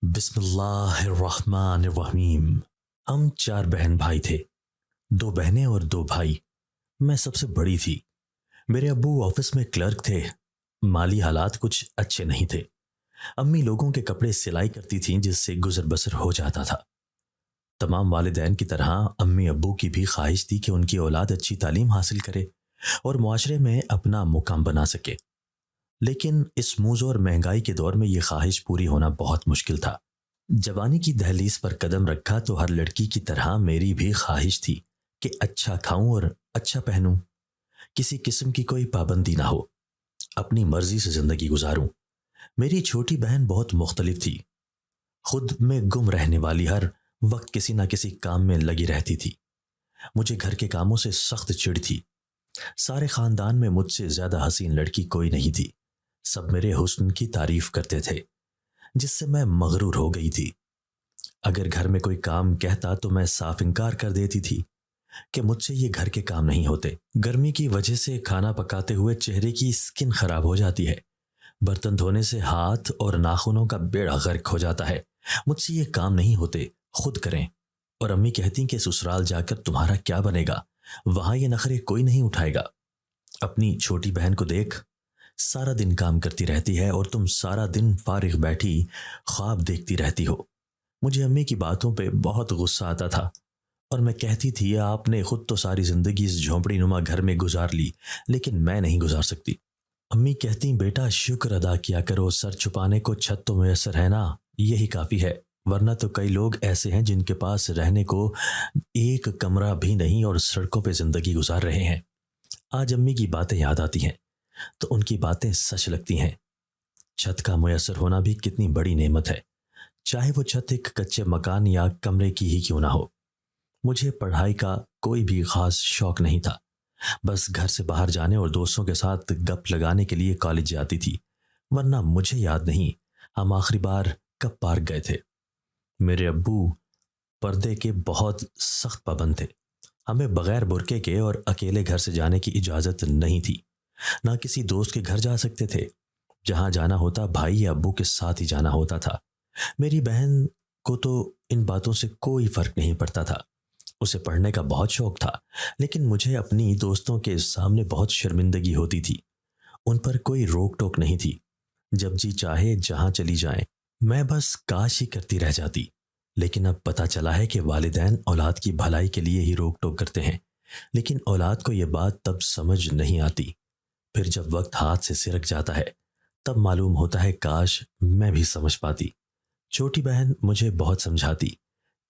बिस्मिल्लाहिर्रहमानिर्रहीम। हम चार बहन भाई थे। दो बहनें और दो भाई। मैं सबसे बड़ी थी। मेरे अब्बू ऑफिस में क्लर्क थे। माली हालात कुछ अच्छे नहीं थे। अम्मी लोगों के कपड़े सिलाई करती थीं जिससे गुजर बसर हो जाता था। तमाम वालिदैन की तरह अम्मी अब्बू की भी ख्वाहिश थी कि उनकी औलाद अच्छी तालीम हासिल करे और मुआशरे में अपना मुकाम बना सके। लेकिन इस मूज़ और महंगाई के दौर में यह ख्वाहिश पूरी होना बहुत मुश्किल था। जवानी की दहलीज पर कदम रखा तो हर लड़की की तरह मेरी भी ख्वाहिश थी कि अच्छा खाऊं और अच्छा पहनूं, किसी किस्म की कोई पाबंदी ना हो, अपनी मर्जी से जिंदगी गुजारूं। मेरी छोटी बहन बहुत मुख्तलिफ थी। खुद में गुम रहने वाली, हर वक्त किसी ना किसी काम में लगी रहती थी। मुझे घर के कामों से सख्त चिढ़ थी। सारे खानदान में मुझसे ज्यादा हसीन लड़की कोई नहीं थी। सब मेरे हुस्न की तारीफ करते थे, जिससे मैं मगरूर हो गई थी। अगर घर में कोई काम कहता तो मैं साफ इनकार कर देती थी कि मुझसे ये घर के काम नहीं होते। गर्मी की वजह से खाना पकाते हुए चेहरे की स्किन खराब हो जाती है। बर्तन धोने से हाथ और नाखूनों का बेड़ा गर्क हो जाता है। मुझसे ये काम नहीं होते, खुद करें। और अम्मी कहती कि ससुराल जाकर तुम्हारा क्या बनेगा, वहां ये नखरे कोई नहीं उठाएगा। अपनी छोटी बहन को देख, सारा दिन काम करती रहती है और तुम सारा दिन फारिग बैठी ख्वाब देखती रहती हो। मुझे अम्मी की बातों पे बहुत गुस्सा आता था और मैं कहती थी आपने खुद तो सारी जिंदगी इस झोंपड़ी नुमा घर में गुजार ली, लेकिन मैं नहीं गुजार सकती। अम्मी कहती बेटा शुक्र अदा किया करो, सर छुपाने को छत तो मुयसर है ना, यही काफ़ी है। वरना तो कई लोग ऐसे हैं जिनके पास रहने को एक कमरा भी नहीं और सड़कों पे जिंदगी गुजार रहे हैं। आज अम्मी की बातें याद आती हैं तो उनकी बातें सच लगती हैं। छत का मुयसर होना भी कितनी बड़ी नेमत है, चाहे वो छत एक कच्चे मकान या कमरे की ही क्यों ना हो। मुझे पढ़ाई का कोई भी खास शौक नहीं था। बस घर से बाहर जाने और दोस्तों के साथ गप लगाने के लिए कॉलेज जाती थी। वरना मुझे याद नहीं हम आखिरी बार कब पार्क गए थे। मेरे अब्बू पर्दे के बहुत सख्त पाबंद थे। हमें बगैर बुरके के और अकेले घर से जाने की इजाज़त नहीं थी। ना किसी दोस्त के घर जा सकते थे। जहां जाना होता भाई या अब्बू के साथ ही जाना होता था। मेरी बहन को तो इन बातों से कोई फर्क नहीं पड़ता था। उसे पढ़ने का बहुत शौक था, लेकिन मुझे अपनी दोस्तों के सामने बहुत शर्मिंदगी होती थी। उन पर कोई रोक टोक नहीं थी। जब जी चाहे जहां चली जाएं, मैं बस काश ही करती रह जाती। लेकिन अब पता चला है कि वालिदैन औलाद की भलाई के लिए ही रोक टोक करते हैं, लेकिन औलाद को यह बात तब समझ नहीं आती। फिर जब वक्त हाथ से सिरक जाता है तब मालूम होता है काश मैं भी समझ पाती। छोटी बहन मुझे बहुत समझाती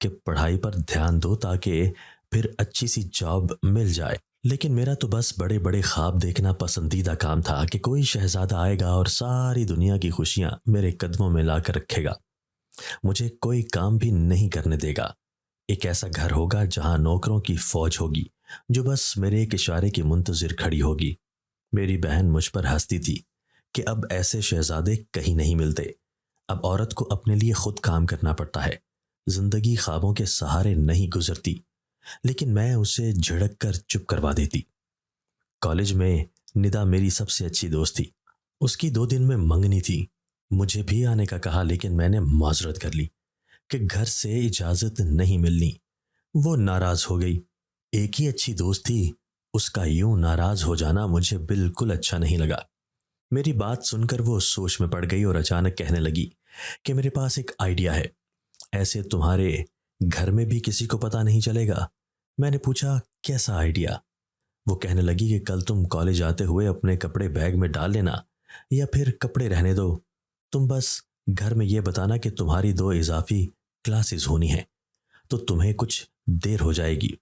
कि पढ़ाई पर ध्यान दो ताकि फिर अच्छी सी जॉब मिल जाए। लेकिन मेरा तो बस बड़े बड़े ख्वाब देखना पसंदीदा काम था कि कोई शहजादा आएगा और सारी दुनिया की खुशियां मेरे कदमों में ला कर रखेगा। मुझे कोई काम भी नहीं करने देगा। एक ऐसा घर होगा जहां नौकरों की फौज होगी जो बस मेरे एक इशारे की मुंतजिर खड़ी होगी। मेरी बहन मुझ पर हंसती थी कि अब ऐसे शहजादे कहीं नहीं मिलते। अब औरत को अपने लिए खुद काम करना पड़ता है। जिंदगी ख्वाबों के सहारे नहीं गुजरती। लेकिन मैं उसे झिड़क कर चुप करवा देती। कॉलेज में निदा मेरी सबसे अच्छी दोस्त थी। उसकी 2 दिन में मंगनी थी। मुझे भी आने का कहा, लेकिन मैंने माजरत कर ली कि घर से इजाजत नहीं मिलनी। वो नाराज हो गई। एक ही अच्छी दोस्त थी, उसका यूं नाराज हो जाना मुझे बिल्कुल अच्छा नहीं लगा। मेरी बात सुनकर वो सोच में पड़ गई और अचानक कहने लगी कि मेरे पास एक आइडिया है। ऐसे तुम्हारे घर में भी किसी को पता नहीं चलेगा। मैंने पूछा कैसा आइडिया। वो कहने लगी कि कल तुम कॉलेज आते हुए अपने कपड़े बैग में डाल लेना, या फिर कपड़े रहने दो। तुम बस घर में ये बताना कि तुम्हारी 2 इजाफी क्लासेस होनी है, तो तुम्हें कुछ देर हो जाएगी।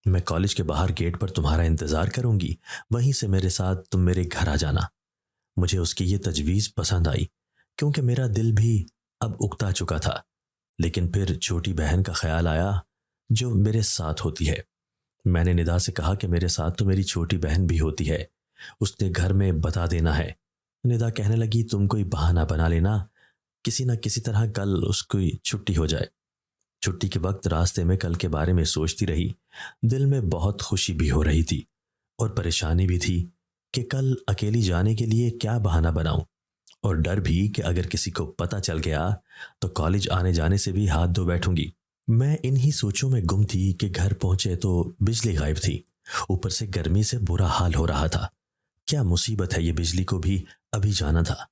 मैं कॉलेज के बाहर गेट पर तुम्हारा इंतजार करूंगी, वहीं से मेरे साथ तुम मेरे घर आ जाना। मुझे उसकी ये तजवीज़ पसंद आई, क्योंकि मेरा दिल भी अब उकता चुका था। लेकिन फिर छोटी बहन का ख्याल आया जो मेरे साथ होती है। मैंने निदा से कहा कि मेरे साथ तो मेरी छोटी बहन भी होती है, उसने घर में बता देना है। निदा कहने लगी तुम कोई बहाना बना लेना, किसी न किसी तरह कल उसकी छुट्टी हो जाए। छुट्टी के वक्त रास्ते में कल के बारे में सोचती रही। दिल में बहुत खुशी भी हो रही थी और परेशानी भी थी कि कल अकेली जाने के लिए क्या बहाना बनाऊं। और डर भी कि अगर किसी को पता चल गया तो कॉलेज आने जाने से भी हाथ धो बैठूंगी। मैं इन्हीं सोचों में गुम थी कि घर पहुंचे तो बिजली गायब थी। ऊपर से गर्मी से बुरा हाल हो रहा था। क्या मुसीबत है, ये बिजली को भी अभी जाना था।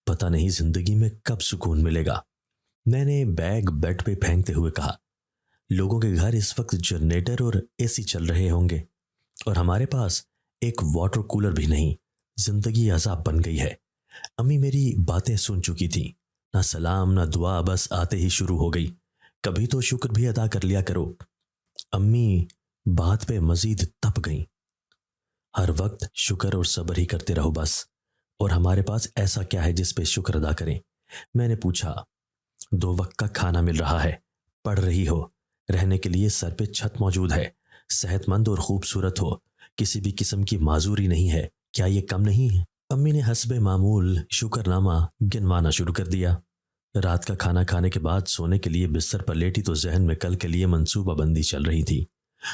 पता नहीं जिंदगी में कब सुकून मिलेगा। मैंने बैग बेड पे फेंकते हुए कहा, लोगों के घर इस वक्त जनरेटर और एसी चल रहे होंगे और हमारे पास एक वाटर कूलर भी नहीं। जिंदगी अजाब बन गई है। अम्मी मेरी बातें सुन चुकी थी। ना सलाम ना दुआ, बस आते ही शुरू हो गई, कभी तो शुक्र भी अदा कर लिया करो। अम्मी बात पे मजीद तप गई। हर वक्त शुक्र और सब्र ही करते रहो बस, और हमारे पास ऐसा क्या है जिस पे शुक्र अदा करें। मैंने पूछा, 2 वक्त का खाना मिल रहा है, पढ़ रही हो, रहने के लिए सर पे छत मौजूद है, सेहतमंद और खूबसूरत हो, किसी भी किस्म की माजूरी नहीं है, क्या ये कम नहीं है? अम्मी ने हस्बे मामूल शुक्रनामा गिनवाना शुरू कर दिया। रात का खाना खाने के बाद सोने के लिए बिस्तर पर लेटी तो जहन में कल के लिए मंसूबाबंदी चल रही थी।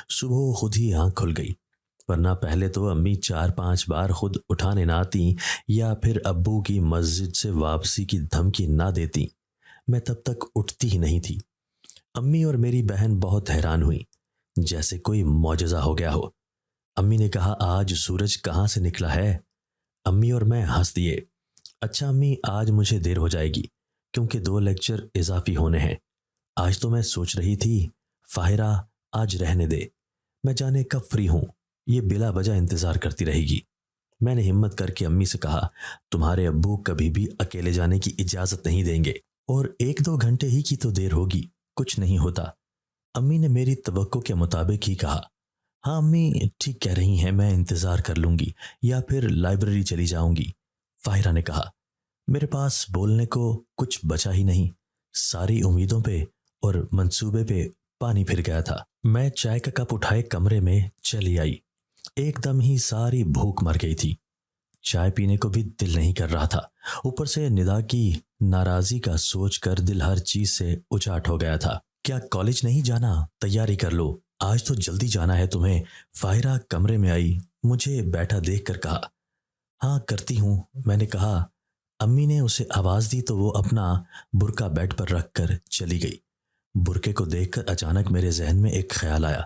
सुबह खुद ही आंख खुल गई, वरना पहले तो अम्मी 4-5 बार खुद उठाने ना आती या फिर अब्बू की मस्जिद से वापसी की धमकी ना देती, मैं तब तक उठती ही नहीं थी। अम्मी और मेरी बहन बहुत हैरान हुई, जैसे कोई मौजज़ा हो गया हो। अम्मी ने कहा, आज सूरज कहाँ से निकला है? अम्मी और मैं हंस दिए। अच्छा अम्मी, आज मुझे देर हो जाएगी क्योंकि 2 लेक्चर इजाफी होने हैं। आज तो मैं सोच रही थी फाहिरा आज रहने दे, मैं जाने कब फ्री हूं, ये बिला वजह इंतजार करती रहेगी। मैंने हिम्मत करके अम्मी से कहा, तुम्हारे अब्बू कभी भी अकेले जाने की इजाजत नहीं देंगे, और 1-2 घंटे ही की तो देर होगी, कुछ नहीं होता। अम्मी ने मेरी तवक्को के मुताबिक ही कहा, हाँ अम्मी ठीक कह रही हैं, मैं इंतजार कर लूंगी या फिर लाइब्रेरी चली जाऊंगी। फाहिरा ने कहा। मेरे पास बोलने को कुछ बचा ही नहीं। सारी उम्मीदों पे और मंसूबे पे पानी फिर गया था। मैं चाय का कप उठाए कमरे में चली आई। एकदम ही सारी भूख मर गई थी। चाय पीने को भी दिल नहीं कर रहा था। ऊपर से निदा की नाराजगी का सोचकर दिल हर चीज से उचाट हो गया था। क्या कॉलेज नहीं जाना? तैयारी कर लो, आज तो जल्दी जाना है तुम्हें। फाहिरा कमरे में आई, मुझे बैठा देखकर कहा, हाँ करती हूँ, मैंने कहा। अम्मी ने उसे आवाज दी तो वो अपना बुर्का बेड पर रखकर चली गई। बुरके को देखकर अचानक मेरे जहन में एक ख्याल आया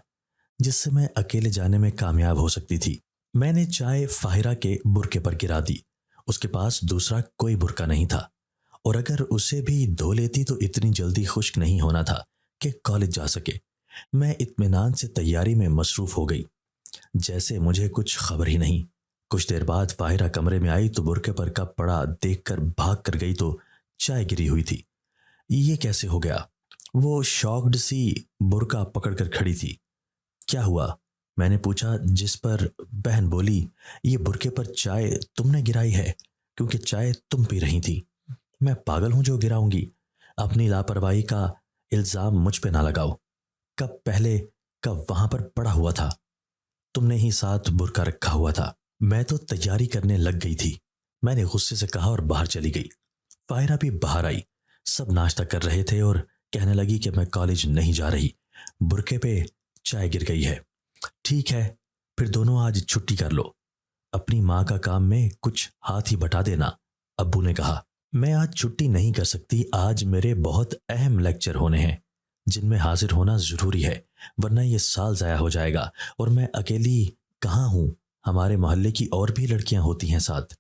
जिससे मैं अकेले जाने में कामयाब हो सकती थी। मैंने चाय फाहिरा के बुरके पर गिरा दी। उसके पास दूसरा कोई बुरका नहीं था, और अगर उसे भी धो लेती तो इतनी जल्दी खुश्क नहीं होना था कि कॉलेज जा सके। मैं इत्मीनान से तैयारी में मसरूफ हो गई, जैसे मुझे कुछ खबर ही नहीं। कुछ देर बाद फाहिरा कमरे में आई तो बुरके पर कप पड़ा देखकर भाग कर गई तो चाय गिरी हुई थी। ये कैसे हो गया? वो शॉक्ड सी बुरका पकड़कर खड़ी थी। क्या हुआ? मैंने पूछा, जिस पर बहन बोली, ये बुरके पर चाय तुमने गिराई है क्योंकि चाय तुम पी रही थी। मैं पागल हूं जो गिराऊंगी? अपनी लापरवाही का इल्जाम मुझ पे ना लगाओ। कब पहले कब वहां पर पड़ा हुआ था, तुमने ही साथ बुरका रखा हुआ था। मैं तो तैयारी करने लग गई थी, मैंने गुस्से से कहा और बाहर चली गई। फायरा भी बाहर आई। सब नाश्ता कर रहे थे और कहने लगी कि मैं कॉलेज नहीं जा रही, बुरके पे चाय गिर गई है। ठीक है, फिर दोनों आज छुट्टी कर लो, अपनी माँ का काम में कुछ हाथ ही बटा देना, अब्बू ने कहा। मैं आज छुट्टी नहीं कर सकती, आज मेरे बहुत अहम लेक्चर होने हैं जिनमें हाजिर होना जरूरी है, वरना ये साल जाया हो जाएगा। और मैं अकेली कहाँ हूँ, हमारे मोहल्ले की और भी लड़कियां होती हैं साथ।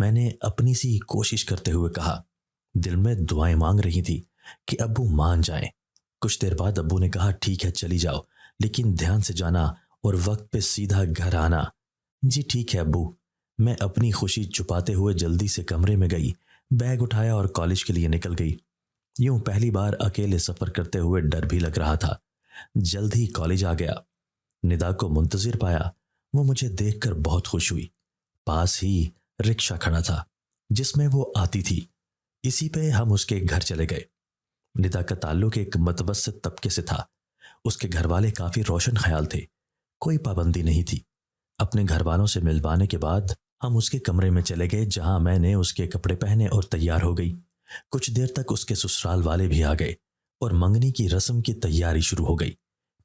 मैंने अपनी सी कोशिश करते हुए कहा। दिल में दुआएं मांग रही थी कि अब्बू मान जाएं। कुछ देर बाद अब्बू ने कहा, ठीक है चली जाओ, लेकिन ध्यान से जाना और वक्त पे सीधा घर आना। जी ठीक है अब्बू। मैं अपनी खुशी छुपाते हुए जल्दी से कमरे में गई, बैग उठाया और कॉलेज के लिए निकल गई। यूं पहली बार अकेले सफर करते हुए डर भी लग रहा था। जल्द ही कॉलेज आ गया। निदा को मुंतजिर पाया, वो मुझे देखकर बहुत खुश हुई। पास ही रिक्शा खड़ा था जिसमें वो आती थी, इसी पे हम उसके घर चले गए। निदा का ताल्लुक एक मतवसत तबके से था। उसके घर वाले काफी रोशन ख्याल थे, कोई पाबंदी नहीं थी। अपने घर वालों से मिलवाने के बाद हम उसके कमरे में चले गए, जहां मैंने उसके कपड़े पहने और तैयार हो गई। कुछ देर तक उसके ससुराल वाले भी आ गए और मंगनी की रस्म की तैयारी शुरू हो गई।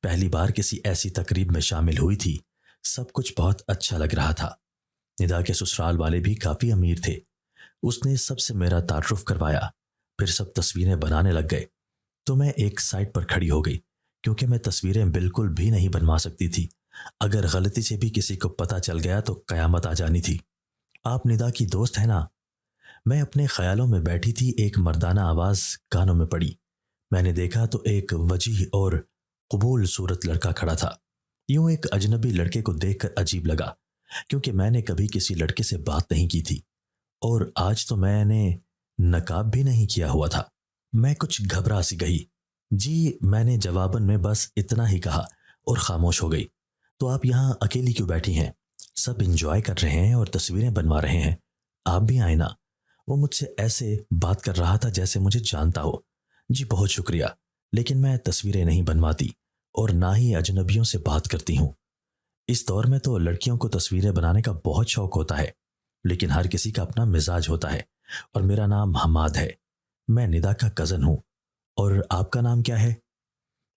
पहली बार किसी ऐसी तकरीब में शामिल हुई थी। सब कुछ बहुत अच्छा लग रहा था। निदा के ससुराल वाले भी काफी अमीर थे। उसने सबसे मेरा तारुफ करवाया, फिर सब तस्वीरें बनाने लग गए। तो मैं एक साइड पर खड़ी हो गई, क्योंकि मैं तस्वीरें बिल्कुल भी नहीं बनवा सकती थी। अगर गलती से भी किसी को पता चल गया तो कयामत आ जानी थी। आप निदा की दोस्त है ना? मैं अपने ख्यालों में बैठी थी, एक मर्दाना आवाज कानों में पड़ी। मैंने देखा तो एक वजीह और कबूल सूरत लड़का खड़ा था। यूं एक अजनबी लड़के को देखकर अजीब लगा, क्योंकि मैंने कभी किसी लड़के से बात नहीं की थी, और आज तो मैंने नकाब भी नहीं किया हुआ था। मैं कुछ घबरा सी गई। जी, मैंने जवाबन में बस इतना ही कहा और खामोश हो गई। तो आप यहाँ अकेली क्यों बैठी हैं? सब एंजॉय कर रहे हैं और तस्वीरें बनवा रहे हैं, आप भी आए ना। वो मुझसे ऐसे बात कर रहा था जैसे मुझे जानता हो। जी बहुत शुक्रिया, लेकिन मैं तस्वीरें नहीं बनवाती और ना ही अजनबियों से बात करती हूँ। इस दौर में तो लड़कियों को तस्वीरें बनाने का बहुत शौक होता है, लेकिन हर किसी का अपना मिजाज होता है। और मेरा नाम हमाद है, मैं निदा का कज़न हूँ। और आपका नाम क्या है?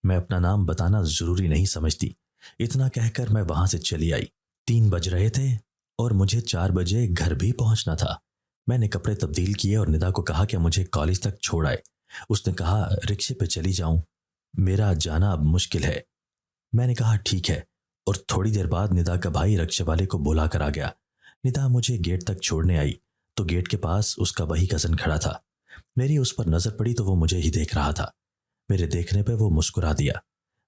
मैं अपना नाम बताना जरूरी नहीं समझती। इतना कहकर मैं वहां से चली आई। 3 बज रहे थे और मुझे 4 बजे घर भी पहुंचना था। मैंने कपड़े तब्दील किए और निदा को कहा कि मुझे कॉलेज तक छोड़ आए। उसने कहा रिक्शे पे चली जाऊं, मेरा जाना अब मुश्किल है। मैंने कहा ठीक है, और थोड़ी देर बाद निदा का भाई रिक्शे वाले को बुला कर आ गया। निदा मुझे गेट तक छोड़ने आई तो गेट के पास उसका वही कज़न खड़ा था। मेरी उस पर नजर पड़ी तो वो मुझे ही देख रहा था। मेरे देखने पे वो मुस्कुरा दिया।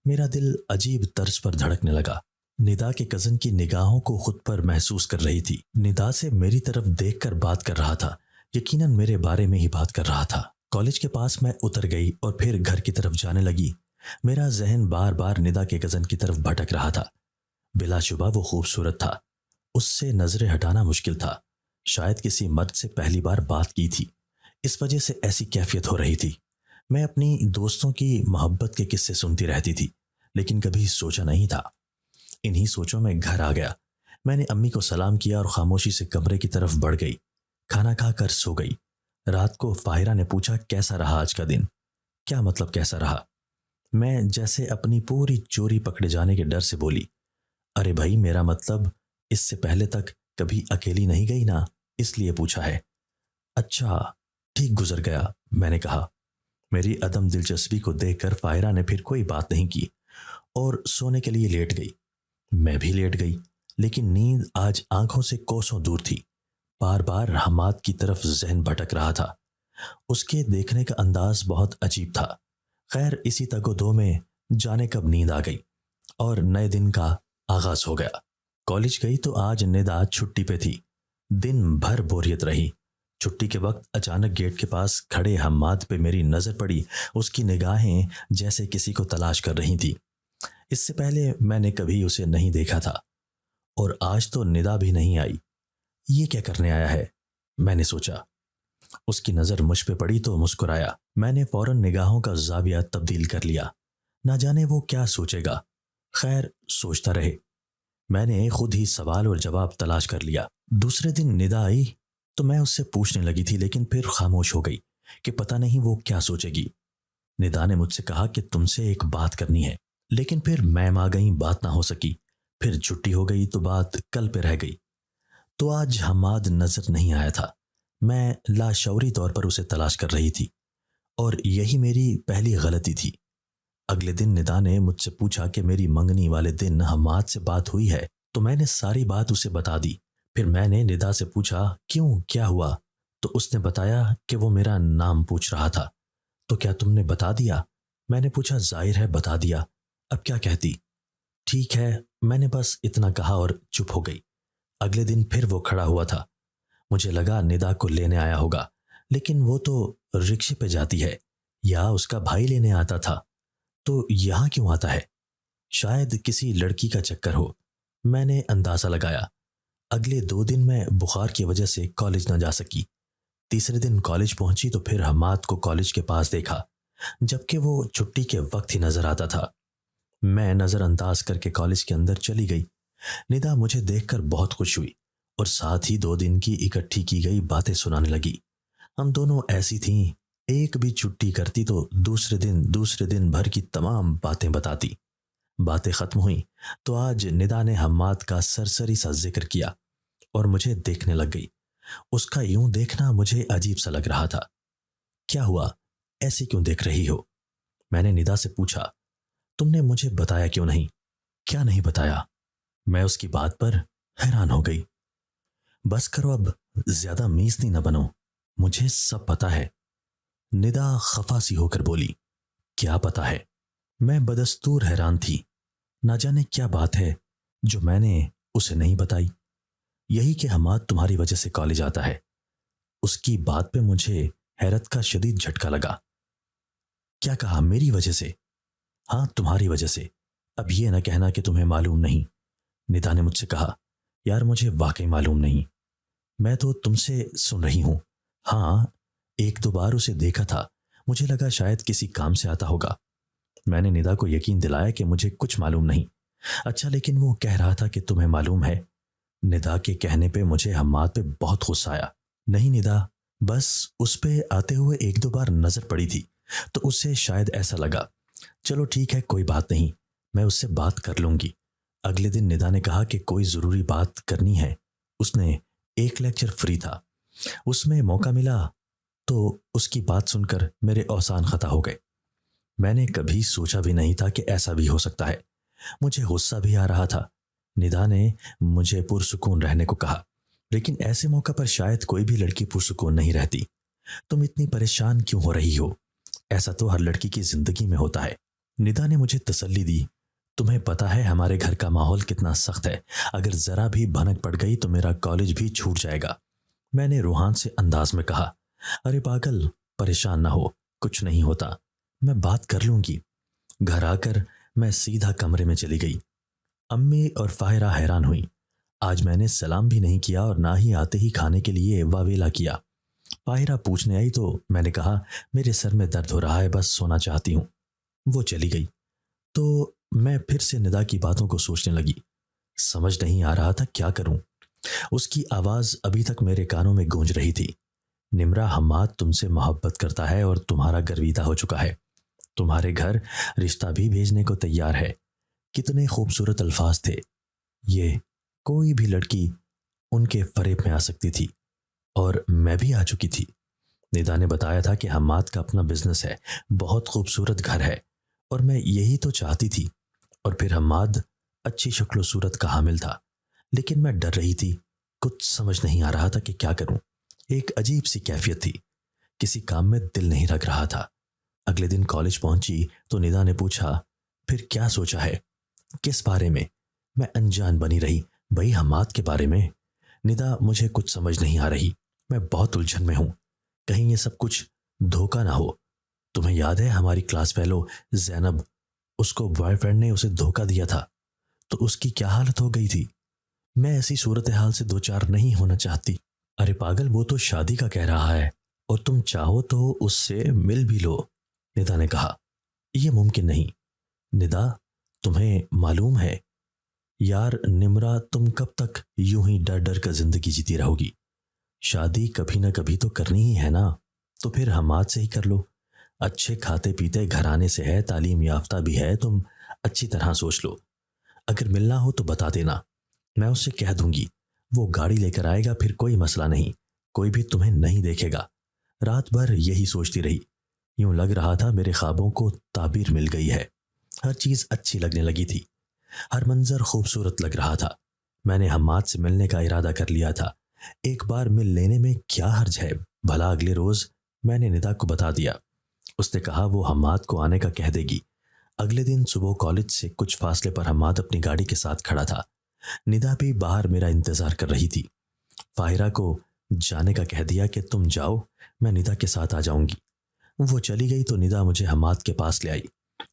मेरा दिल अजीब तर्ज पर धड़कने लगा। निदा के कज़न की निगाहों को खुद पर महसूस कर रही थी। निदा से मेरी तरफ देखकर बात कर रहा था, यकीनन मेरे बारे में ही बात कर रहा था। कॉलेज के पास मैं उतर गई और फिर घर की तरफ जाने लगी। मेरा जहन बार बार निदा के कज़न की तरफ भटक रहा था। बिलाशुबा वो खूबसूरत था, उससे नजरें हटाना मुश्किल था। शायद किसी मर्द से पहली बार बात की थी, इस वजह से ऐसी कैफियत हो रही थी। मैं अपनी दोस्तों की मोहब्बत के किस्से सुनती रहती थी, लेकिन कभी सोचा नहीं था। इन्हीं सोचों में घर आ गया। मैंने अम्मी को सलाम किया और खामोशी से कमरे की तरफ बढ़ गई। खाना खाकर सो गई। रात को फाहिरा ने पूछा कैसा रहा आज का दिन। क्या मतलब कैसा रहा? मैं जैसे अपनी पूरी चोरी पकड़े जाने के डर से बोली, अरे भाई मेरा मतलब इससे पहले तक कभी अकेली नहीं गई ना, इसलिए पूछा है। अच्छा, ठीक गुजर गया, मैंने कहा। मेरी अदम दिलचस्पी को देखकर फायरा ने फिर कोई बात नहीं की और सोने के लिए लेट गई। मैं भी लेट गई, लेकिन नींद आज आंखों से कोसों दूर थी। बार बार हमाद की तरफ जहन भटक रहा था। उसके देखने का अंदाज बहुत अजीब था। खैर, इसी तगोदो में जाने कब नींद आ गई और नए दिन का आगाज हो गया। कॉलेज गई तो आज निदा छुट्टी पे थी। दिन भर बोरियत रही। छुट्टी के वक्त अचानक गेट के पास खड़े हम्माद पे मेरी नजर पड़ी। उसकी निगाहें जैसे किसी को तलाश कर रही थी। इससे पहले मैंने कभी उसे नहीं देखा था, और आज तो निदा भी नहीं आई। ये क्या करने आया है, मैंने सोचा। उसकी नजर मुझ पे पड़ी तो मुस्कुराया। मैंने फौरन निगाहों का जाविया तब्दील कर लिया। ना जाने वो क्या सोचेगा। खैर, सोचता रहे। मैंने खुद ही सवाल और जवाब तलाश कर लिया। दूसरे दिन निदा आई तो मैं उससे पूछने लगी थी, लेकिन फिर खामोश हो गई कि पता नहीं वो क्या सोचेगी। निदा ने मुझसे कहा कि तुमसे एक बात करनी है, लेकिन फिर मैम आ गई, बात ना हो सकी। फिर छुट्टी हो गई तो बात कल पे रह गई। तो आज हमाद नजर नहीं आया था। मैं लाशौरी तौर पर उसे तलाश कर रही थी, और यही मेरी पहली गलती थी। अगले दिन निदा ने मुझसे पूछा कि मेरी मंगनी वाले दिन हमाद से बात हुई है, तो मैंने सारी बात उसे बता दी। फिर मैंने निदा से पूछा क्यों, क्या हुआ, तो उसने बताया कि वो मेरा नाम पूछ रहा था। तो क्या तुमने बता दिया? मैंने पूछा। जाहिर है बता दिया, अब क्या कहती। ठीक है, मैंने बस इतना कहा और चुप हो गई। अगले दिन फिर वो खड़ा हुआ था। मुझे लगा निदा को लेने आया होगा, लेकिन वो तो रिक्शे पे जाती है, या उसका भाई लेने आता था। तो यहां क्यों आता है? शायद किसी लड़की का चक्कर हो, मैंने अंदाजा लगाया। अगले 2 दिन मैं बुखार की वजह से कॉलेज न जा सकी। तीसरे दिन कॉलेज पहुंची तो फिर हमाद को कॉलेज के पास देखा, जबकि वो छुट्टी के वक्त ही नजर आता था। मैं नजरअंदाज करके कॉलेज के अंदर चली गई। निदा मुझे देखकर बहुत खुश हुई और साथ ही 2 दिन की इकट्ठी की गई बातें सुनाने लगी। हम दोनों ऐसी थीं, एक भी छुट्टी करती तो दूसरे दिन भर की तमाम बातें बताती। बातें खत्म हुई तो आज निदा ने हम्माद का सरसरी सा जिक्र किया और मुझे देखने लग गई। उसका यूं देखना मुझे अजीब सा लग रहा था। क्या हुआ, ऐसे क्यों देख रही हो? मैंने निदा से पूछा। तुमने मुझे बताया क्यों नहीं? क्या नहीं बताया? मैं उसकी बात पर हैरान हो गई। बस करो अब, ज्यादा मीसनी न बनो, मुझे सब पता है। निदा खफा सी होकर बोली। क्या पता है? मैं बदस्तूर हैरान थी। ना जाने क्या बात है जो मैंने उसे नहीं बताई। यही कि हमाद तुम्हारी वजह से कॉलेज आता है। उसकी बात पे मुझे हैरत का शदीद झटका लगा। क्या कहा, मेरी वजह से? हाँ, तुम्हारी वजह से। अब ये ना कहना कि तुम्हें मालूम नहीं। निदा ने मुझसे कहा। यार, मुझे वाकई मालूम नहीं। मैं तो तुमसे सुन रही हूं। हाँ, एक दो बार उसे देखा था। मुझे लगा शायद किसी काम से आता होगा। मैंने निदा को यकीन दिलाया कि मुझे कुछ मालूम नहीं। अच्छा, लेकिन वो कह रहा था कि तुम्हें मालूम है। निदा के कहने पे मुझे हम्माद पे बहुत गुस्सा आया। नहीं निदा, बस उस पे आते हुए एक दो बार नजर पड़ी थी तो उससे शायद ऐसा लगा। चलो ठीक है, कोई बात नहीं, मैं उससे बात कर लूंगी। अगले दिन निदा ने कहा कि कोई जरूरी बात करनी है। उसने एक लेक्चर फ्री था, उसमें मौका मिला तो उसकी बात सुनकर मेरे औसान खता हो गए। मैंने कभी सोचा भी नहीं था कि ऐसा भी हो सकता है। मुझे गुस्सा भी आ रहा था। निदा ने मुझे पुरसुकून रहने को कहा, लेकिन ऐसे मौका पर शायद कोई भी लड़की पुरसुकून नहीं रहती। तुम इतनी परेशान क्यों हो रही हो? ऐसा तो हर लड़की की जिंदगी में होता है। निदा ने मुझे तसल्ली दी। तुम्हें पता है हमारे घर का माहौल कितना सख्त है। अगर जरा भी भनक पड़ गई तो मेरा कॉलेज भी छूट जाएगा। मैंने रूहान से अंदाज में कहा। अरे पागल, परेशान ना हो, कुछ नहीं होता, मैं बात कर लूंगी। घर आकर मैं सीधा कमरे में चली गई। अम्मी और फाहिरा हैरान हुई। आज मैंने सलाम भी नहीं किया और ना ही आते ही खाने के लिए वावेला किया। फाहिरा पूछने आई तो मैंने कहा, मेरे सर में दर्द हो रहा है, बस सोना चाहती हूँ। वो चली गई तो मैं फिर से निदा की बातों को सोचने लगी। समझ नहीं आ रहा था क्या करूं। उसकी आवाज अभी तक मेरे कानों में गूंज रही थी। निम्रा, हम्माद तुमसे मोहब्बत करता है और तुम्हारा गर्विदा हो चुका है। तुम्हारे घर रिश्ता भी भेजने को तैयार है। कितने खूबसूरत अल्फाज थे ये। कोई भी लड़की उनके फरेब में आ सकती थी और मैं भी आ चुकी थी। निदा ने बताया था कि हम्माद का अपना बिजनेस है, बहुत खूबसूरत घर है और मैं यही तो चाहती थी। और फिर हम्माद अच्छी शक्ल सूरत का हामिल था, लेकिन मैं डर रही थी। कुछ समझ नहीं आ रहा था कि क्या करूं। एक अजीब सी कैफियत थी, किसी काम में दिल नहीं लग रहा था। अगले दिन कॉलेज पहुंची तो निदा ने पूछा, फिर क्या सोचा है? किस बारे में? मैं अनजान बनी रही। भाई, हम्माद के बारे में। निदा, मुझे कुछ समझ नहीं आ रही, मैं बहुत उलझन में हूं। कहीं ये सब कुछ धोखा ना हो। तुम्हें याद है हमारी क्लास फेलो जैनब, उसको बॉयफ्रेंड ने उसे धोखा दिया था तो उसकी क्या हालत हो गई थी। मैं ऐसी सूरत हाल से दो चार नहीं होना चाहती। अरे पागल, वो तो शादी का कह रहा है और तुम चाहो तो उससे मिल भी लो। निदा ने कहा। यह मुमकिन नहीं। निदा, तुम्हें मालूम है यार, निम्रा, तुम कब तक यूं ही डर डर कर जिंदगी जीती रहोगी? शादी कभी ना कभी तो करनी ही है ना, तो फिर हम्माद से ही कर लो। अच्छे खाते पीते घराने से है, तालीम याफ्ता भी है। तुम अच्छी तरह सोच लो। अगर मिलना हो तो बता देना, मैं उससे कह दूंगी। वो गाड़ी लेकर आएगा, फिर कोई मसला नहीं, कोई भी तुम्हें नहीं देखेगा। रात भर यही सोचती रही। यूं लग रहा था मेरे ख्वाबों को ताबीर मिल गई है। हर चीज अच्छी लगने लगी थी, हर मंजर खूबसूरत लग रहा था। मैंने हम्माद से मिलने का इरादा कर लिया था। एक बार मिल लेने में क्या हर्ज है भला। अगले रोज मैंने निदा को बता दिया। उसने कहा वो हम्माद को आने का कह देगी। अगले दिन सुबह कॉलेज से कुछ फासले पर हम्माद अपनी गाड़ी के साथ खड़ा था। निदा भी बाहर मेरा इंतजार कर रही थी। फाहिरा को जाने का कह दिया कि तुम जाओ, मैं निदा के साथ आ जाऊंगी। वो चली गई तो निदा मुझे हम्माद के पास ले आई।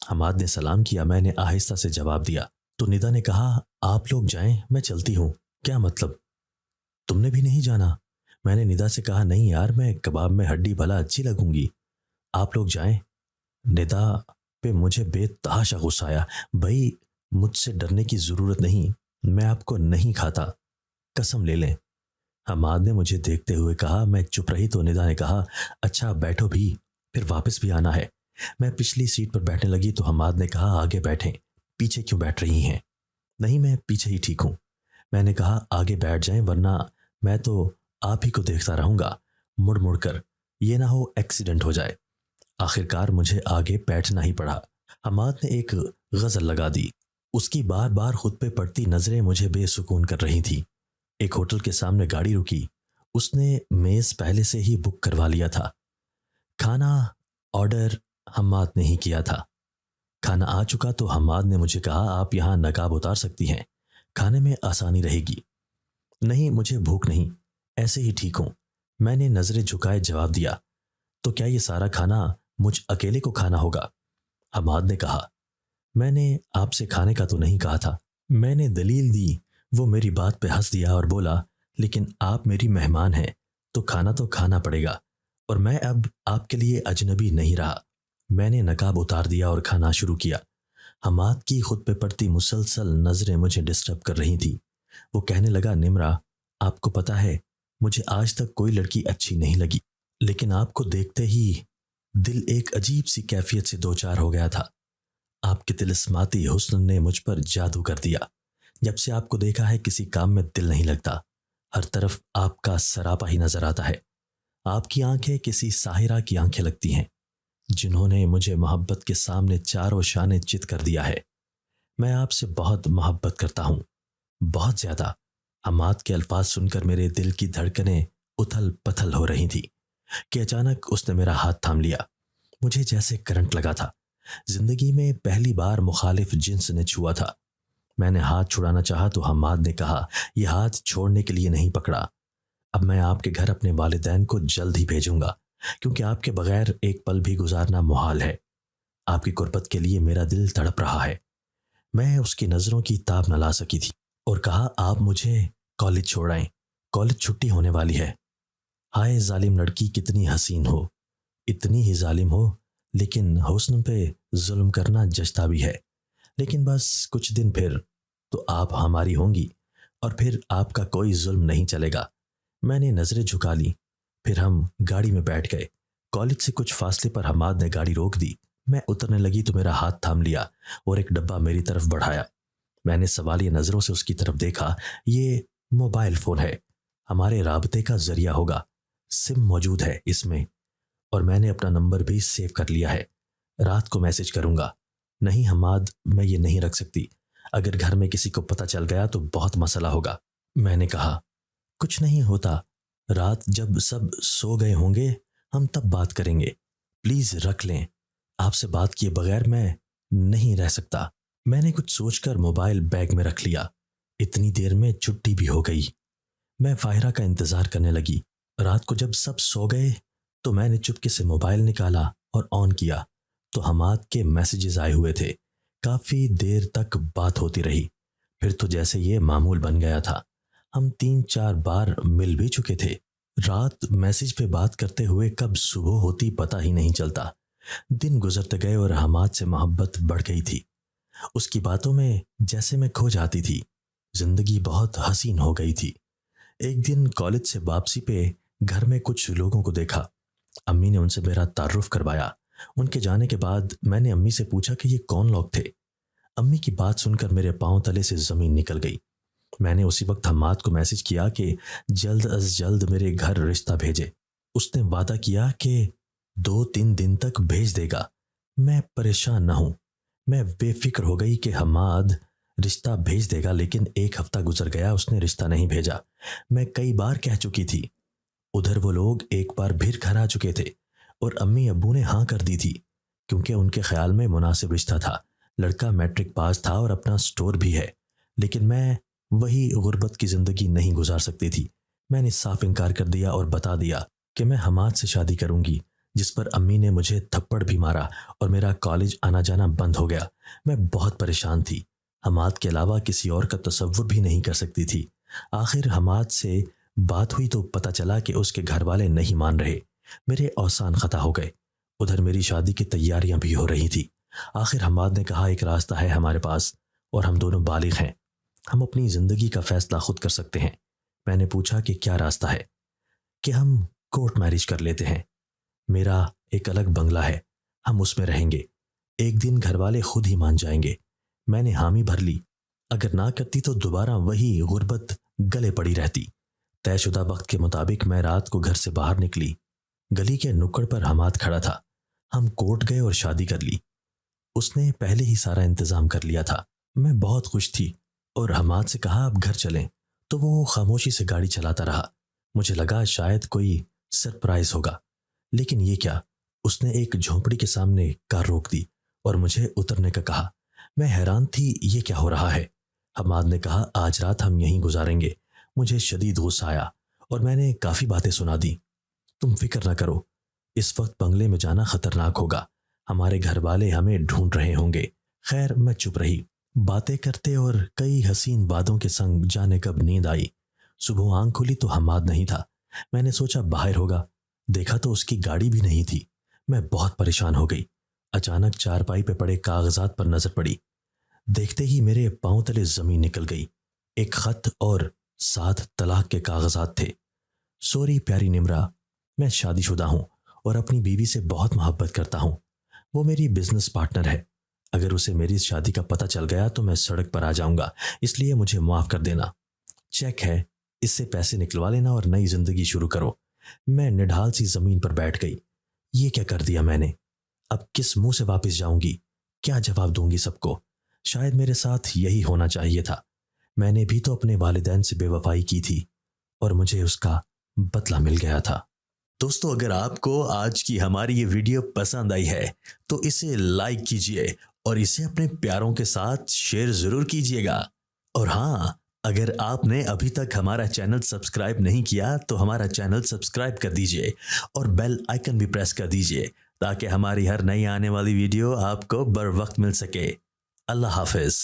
हम्माद ने सलाम किया, मैंने आहिस्ता से जवाब दिया तो निदा ने कहा, आप लोग जाएं, मैं चलती हूँ। क्या मतलब, तुमने भी नहीं जाना? मैंने निदा से कहा, नहीं यार, मैं कबाब में हड्डी भला अच्छी लगूंगी, आप लोग जाएं। निदा पे मुझे बेतहाशा गुस्सा आया। भाई, मुझसे डरने की जरूरत नहीं, मैं आपको नहीं खाता, कसम ले लें। हमाद ने मुझे देखते हुए कहा। मैं चुप रही तो निदा ने कहा, अच्छा बैठो भी, फिर वापस भी आना है। मैं पिछली सीट पर बैठने लगी तो हमाद ने कहा, आगे बैठें, पीछे क्यों बैठ रही हैं? नहीं, मैं पीछे ही ठीक हूं। मैंने कहा, आगे बैठ जाएं, वरना मैं तो आप ही को देखता रहूंगा, मुड़ मुड़ कर, ये ना हो एक्सीडेंट हो जाए। आखिरकार मुझे आगे बैठना ही पड़ा। हमाद ने एक गजल लगा दी। उसकी बार बार खुद पे पड़ती नजरें मुझे बेसुकून कर रही थी। एक होटल के सामने गाड़ी रुकी। उसने मेज पहले से ही बुक करवा लिया था। खाना ऑर्डर हमाद ने ही किया था। खाना आ चुका तो हमाद ने मुझे कहा, आप यहाँ नकाब उतार सकती हैं, खाने में आसानी रहेगी। नहीं, मुझे भूख नहीं, ऐसे ही ठीक हूं, मैंने नजरें झुकाए जवाब दिया। तो क्या ये सारा खाना मुझ अकेले को खाना होगा? हमाद ने कहा, मैंने आपसे खाने का तो नहीं कहा था। मैंने दलील दी। वो मेरी बात पे हंस दिया और बोला, लेकिन आप मेरी मेहमान हैं तो खाना तो खाना पड़ेगा, और मैं अब आपके लिए अजनबी नहीं रहा। मैंने नकाब उतार दिया और खाना शुरू किया। हमाद की खुद पे पड़ती मुसलसल नजरें मुझे डिस्टर्ब कर रही थी। वो कहने लगा, निम्रा, आपको पता है मुझे आज तक कोई लड़की अच्छी नहीं लगी, लेकिन आपको देखते ही दिल एक अजीब सी कैफियत से दो चार हो गया था। आपके तिलिस्माती हुस्न ने मुझ पर जादू कर दिया। जब से आपको देखा है किसी काम में दिल नहीं लगता, हर तरफ आपका सरापा ही नजर आता है। आपकी आंखें किसी साहिरा की आंखें लगती हैं, जिन्होंने मुझे मोहब्बत के सामने चारों शाने चित कर दिया है। मैं आपसे बहुत मोहब्बत करता हूं, बहुत ज्यादा। हमाद के अल्फाज सुनकर मेरे दिल की धड़कनें उथल पथल हो रही थी कि अचानक उसने मेरा हाथ थाम लिया। मुझे जैसे करंट लगा था। जिंदगी में पहली बार मुखालिफ जिन्स ने छुआ था। मैंने हाथ छुड़ाना चाहा तो हमाद ने कहा, यह हाथ छोड़ने के लिए नहीं पकड़ा। अब मैं आपके घर अपने वालिदैन को जल्द ही भेजूंगा, क्योंकि आपके बगैर एक पल भी गुजारना मुहाल है। आपकी गुर्बत के लिए मेरा दिल तड़प रहा है। मैं उसकी नजरों की ताब न ला सकी थी और कहा, आप मुझे कॉलेज छोड़ आएं, कॉलेज छुट्टी होने वाली है। हाय जालिम लड़की, कितनी हसीन हो, इतनी ही जालिम हो, लेकिन हुस्न पे जुल्म करना जचता भी है। लेकिन बस कुछ दिन फिर तो आप हमारी होंगी, और फिर आपका कोई जुल्म नहीं चलेगा। मैंने नजरें झुका ली। फिर हम गाड़ी में बैठ गए। कॉलेज से कुछ फासले पर हमाद ने गाड़ी रोक दी। मैं उतरने लगी तो मेरा हाथ थाम लिया और एक डब्बा मेरी तरफ बढ़ाया। मैंने सवालिया नजरों से उसकी तरफ देखा। ये मोबाइल फोन है, हमारे राबते का जरिया होगा। सिम मौजूद है इसमें, और मैंने अपना नंबर भी सेव कर लिया है। रात को मैसेज करूंगा। नहीं हमाद, मैं ये नहीं रख सकती। अगर घर में किसी को पता चल गया तो बहुत मसला होगा। मैंने कहा, कुछ नहीं होता, रात जब सब सो गए होंगे हम तब बात करेंगे। प्लीज रख लें, आपसे बात किए बगैर मैं नहीं रह सकता। मैंने कुछ सोचकर मोबाइल बैग में रख लिया। इतनी देर में छुट्टी भी हो गई। मैं फाहिरा का इंतजार करने लगी। रात को जब सब सो गए तो मैंने चुपके से मोबाइल निकाला और ऑन किया तो हमाद के मैसेजेस आए हुए थे। काफी देर तक बात होती रही। फिर तो जैसे ये मामूल बन गया था। हम 3-4 बार मिल भी चुके थे। रात मैसेज पे बात करते हुए कब सुबह होती पता ही नहीं चलता। दिन गुजरते गए और हमाद से मोहब्बत बढ़ गई थी। उसकी बातों में जैसे मैं खो जाती थी। जिंदगी बहुत हसीन हो गई थी। एक दिन कॉलेज से वापसी पे घर में कुछ लोगों को देखा। अम्मी ने उनसे मेरा तारुफ करवाया। उनके जाने के बाद मैंने अम्मी से पूछा कि ये कौन लोग थे। अम्मी की बात सुनकर मेरे पांव तले से जमीन निकल गई। मैंने उसी वक्त हमाद को मैसेज किया कि जल्द अज जल्द मेरे घर रिश्ता भेजे। उसने वादा किया कि 2-3 दिन तक भेज देगा। मैं परेशान न हूं। मैं बेफिक्र हो गई कि हमाद रिश्ता भेज देगा, लेकिन 1 हफ्ता गुजर गया, उसने रिश्ता नहीं भेजा। मैं कई बार कह चुकी थी। उधर वो लोग एक बार फिर घर आ चुके थे और अम्मी अब्बू ने हाँ कर दी थी, क्योंकि उनके ख्याल में मुनासिब रिश्ता था। लड़का मैट्रिक पास था और अपना स्टोर भी है, लेकिन मैं वही गुर्बत की जिंदगी नहीं गुजार सकती थी। मैंने साफ इनकार कर दिया और बता दिया कि मैं हमाद से शादी करूंगी, जिस पर अम्मी ने मुझे थप्पड़ भी मारा और मेरा कॉलेज आना जाना बंद हो गया। मैं बहुत परेशान थी। हमाद के अलावा किसी और का तसव्वुर भी नहीं कर सकती थी। आखिर हमाद से बात हुई तो पता चला कि उसके घर वाले नहीं मान रहे। मेरे औसान खता हो गए। उधर मेरी शादी की तैयारियां भी हो रही थी। आखिर हमाद ने कहा, एक रास्ता है हमारे पास और हम दोनों बालिग हैं, हम अपनी जिंदगी का फैसला खुद कर सकते हैं। मैंने पूछा कि क्या रास्ता है? कि हम कोर्ट मैरिज कर लेते हैं। मेरा एक अलग बंगला है, हम उसमें रहेंगे। एक दिन घर वाले खुद ही मान जाएंगे। मैंने हामी भर ली। अगर ना करती तो दोबारा वही गुर्बत गले पड़ी रहती। तयशुदा वक्त के मुताबिक मैं रात को घर से बाहर निकली। गली के नुक्कड़ पर हमाद खड़ा था। हम कोर्ट गए और शादी कर ली। उसने पहले ही सारा इंतजाम कर लिया था। मैं बहुत खुश थी और हमाद से कहा अब घर चलें, तो वो खामोशी से गाड़ी चलाता रहा। मुझे लगा शायद कोई सरप्राइज होगा, लेकिन ये क्या। उसने एक झोंपड़ी के सामने कार रोक दी और मुझे उतरने का कहा। मैं हैरान थी, ये क्या हो रहा है। हमाद ने कहा आज रात हम यहीं गुजारेंगे। मुझे शदीद गुस्सा आया और मैंने काफ़ी बातें सुना दी। तुम फिक्र ना करो, इस वक्त बंगले में जाना खतरनाक होगा, हमारे घर वाले हमें ढूंढ रहे होंगे। खैर मैं चुप रही। बातें करते और कई हसीन बातों के संग जाने कब नींद आई। सुबह आंख खुली तो हमाद नहीं था। मैंने सोचा बाहर होगा, देखा तो उसकी गाड़ी भी नहीं थी। मैं बहुत परेशान हो गई। अचानक चारपाई पे पड़े कागजात पर नजर पड़ी। देखते ही मेरे पांव तले जमीन निकल गई। एक खत और 7 तलाक के कागजात थे। सॉरी प्यारी निम्रा, मैं शादीशुदा हूं और अपनी बीवी से बहुत मोहब्बत करता हूं। वो मेरी बिजनेस पार्टनर है। अगर उसे मेरी शादी का पता चल गया तो मैं सड़क पर आ जाऊंगा, इसलिए मुझे माफ कर देना। चेक है, इससे पैसे निकलवा लेना और नई जिंदगी शुरू करो। मैं निढाल सी जमीन पर बैठ गई। ये क्या कर दिया मैंने। अब किस मुंह से वापस जाऊंगी, क्या जवाब दूंगी सबको। शायद मेरे साथ यही होना चाहिए था। मैंने भी तो अपने वालिदैन से बेवफाई की थी और मुझे उसका बदला मिल गया था। दोस्तों, अगर आपको आज की हमारी ये वीडियो पसंद आई है तो इसे लाइक कीजिए और इसे अपने प्यारों के साथ शेयर जरूर कीजिएगा। और हाँ, अगर आपने अभी तक हमारा चैनल सब्सक्राइब नहीं किया तो हमारा चैनल सब्सक्राइब कर दीजिए और बेल आइकन भी प्रेस कर दीजिए ताकि हमारी हर नई आने वाली वीडियो आपको बर वक्त मिल सके। अल्लाह हाफिज।